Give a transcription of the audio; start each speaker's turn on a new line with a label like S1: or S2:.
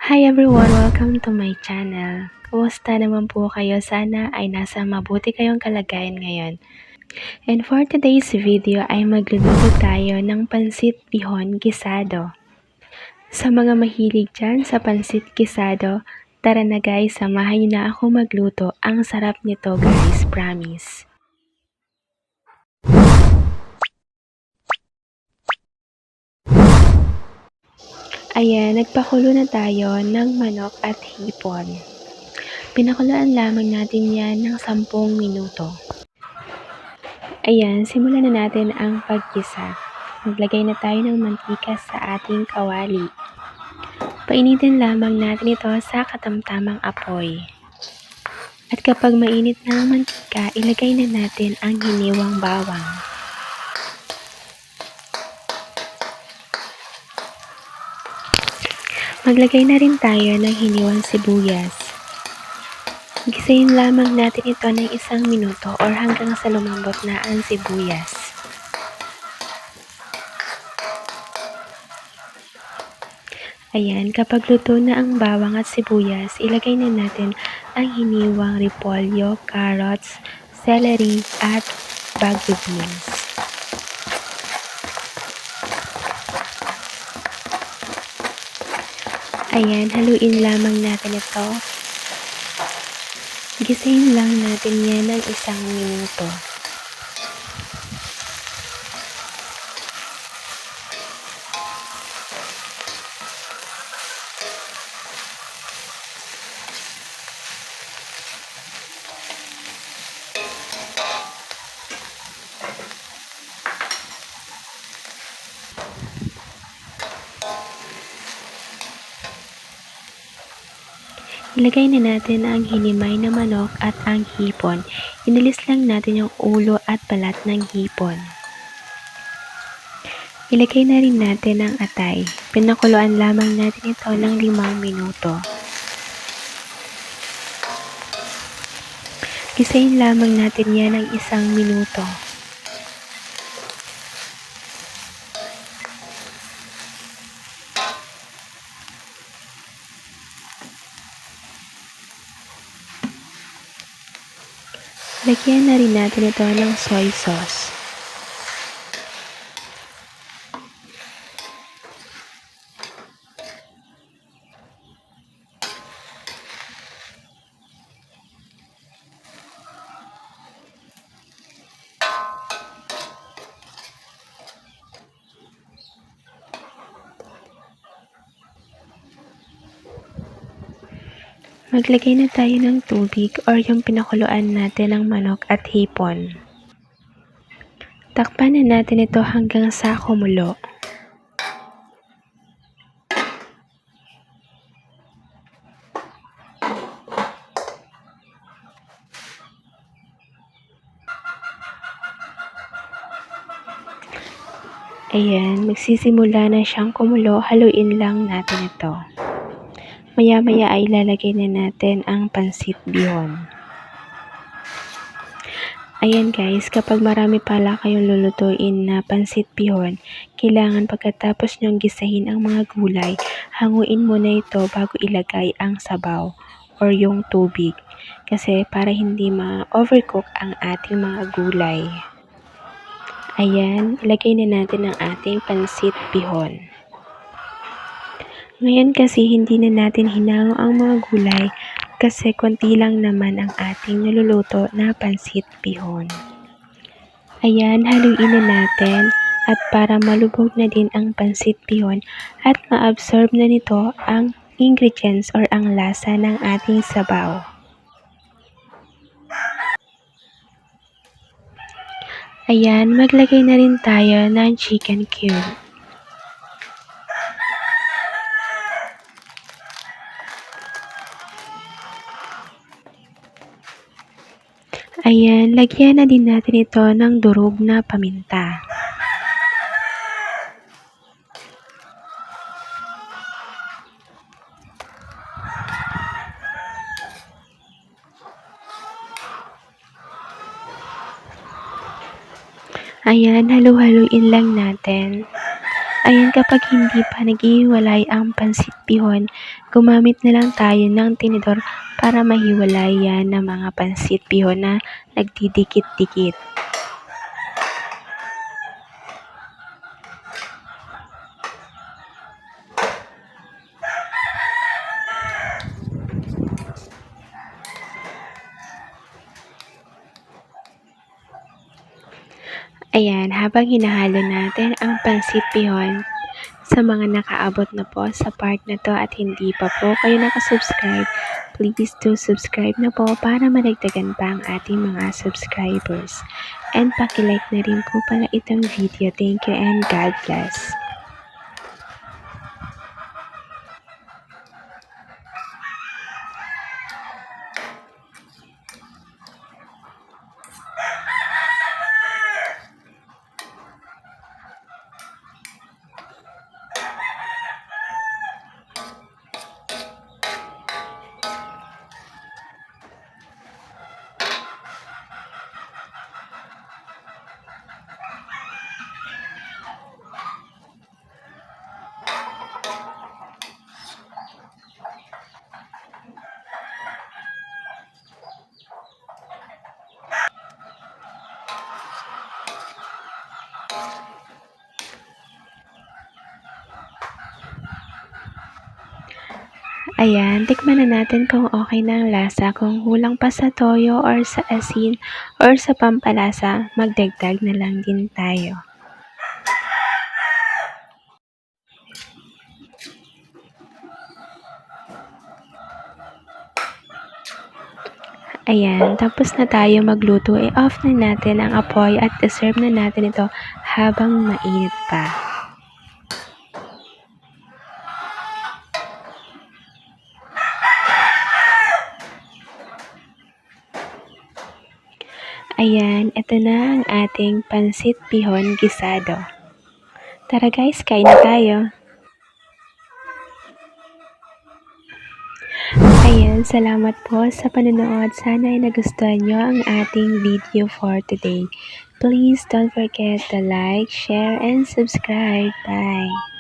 S1: Hi everyone! Welcome to my channel. Kumusta naman po kayo? Sana ay nasa mabuti kayong kalagayan ngayon. And for today's video ay magluluto tayo ng pansit bihon gisado. Sa mga mahilig dyan sa pansit gisado, tara na guys, samahan niyo na ako magluto. Ang sarap nito guys, promise. Ayan, nagpakulo na tayo ng manok at hipon. Pinakuluan lamang natin yan ng 10 minuto. Ayan, simulan na natin ang paggisa. Maglagay na tayo ng mantika sa ating kawali. Painitin lamang natin ito sa katamtamang apoy. At kapag mainit na ang mantika, ilagay na natin ang hiniwang bawang. Maglagay na rin tayo ng hiniwang sibuyas. Gisayin lamang natin ito ng 1 minuto or hanggang sa lumambot na ang sibuyas. Ayan, kapag luto na ang bawang at sibuyas, ilagay na natin ang hiniwang repolyo, carrots, celery at bagu beans. Ayan, haluin lamang natin ito. Gisayin lang natin yan ng 1 minuto. Ilagay na natin ang hinimay na manok at ang hipon. Inilis lang natin yung ulo at balat ng hipon. Ilagay na rin natin ang atay. Pinakuluan lamang natin ito ng 5 minuto. Gisayin lamang natin yan ng 1 minuto. Lagyan na rin natin ito ng soy sauce. Maglagay na tayo ng tubig or yung pinakuluan natin ng manok at hipon. Takpan na natin ito hanggang sa kumulo. Ayan, magsisimula na siyang kumulo, haluin lang natin ito. Maya-maya ay ilalagay na natin ang pansit bihon. Ayan guys, kapag marami pala kayong lulutuin na pansit bihon, kailangan pagkatapos nyong gisahin ang mga gulay, hanguin muna ito bago ilagay ang sabaw or yung tubig. Kasi para hindi ma-overcook ang ating mga gulay. Ayan, ilagay na natin ang ating pansit bihon. Ngayon kasi hindi na natin hinalo ang mga gulay kasi konti lang naman ang ating niluluto na pansit bihon. Ayan, haluin na natin at para malubog na din ang pansit bihon at ma-absorb na nito ang ingredients or ang lasa ng ating sabaw. Ayan, maglagay na rin tayo ng chicken cube. Ayan, lagyan na din natin ito ng durog na paminta. Ayan, halu-haluin lang natin. Ayan, kapag hindi pa naghihiwalay ang pansit bihon, gumamit na lang tayo ng tinidor para mahiwalay yan ng mga pansit bihon na nagdidikit-dikit. Ayan, habang hinahalo natin ang pansit bihon, sa mga nakaabot na po sa part na to at hindi pa po kayo nakasubscribe, please do subscribe na po para madagdagan pa ang ating mga subscribers. And paki-like na rin po pala itong video. Thank you and God bless. Ayan, tikman na natin kung okay na ang lasa. Kung kulang pa sa toyo or sa asin or sa pampalasa, magdagdag na lang din tayo. Ayan, tapos na tayo magluto. I-off na natin ang apoy at i-serve na natin ito habang mainit pa. Ayan, ito na ang ating pansit bihon gisado. Tara guys, kain na tayo. Ayan, salamat po sa panonood. Sana ay nagustuhan nyo ang ating video for today. Please don't forget to like, share, and subscribe. Bye!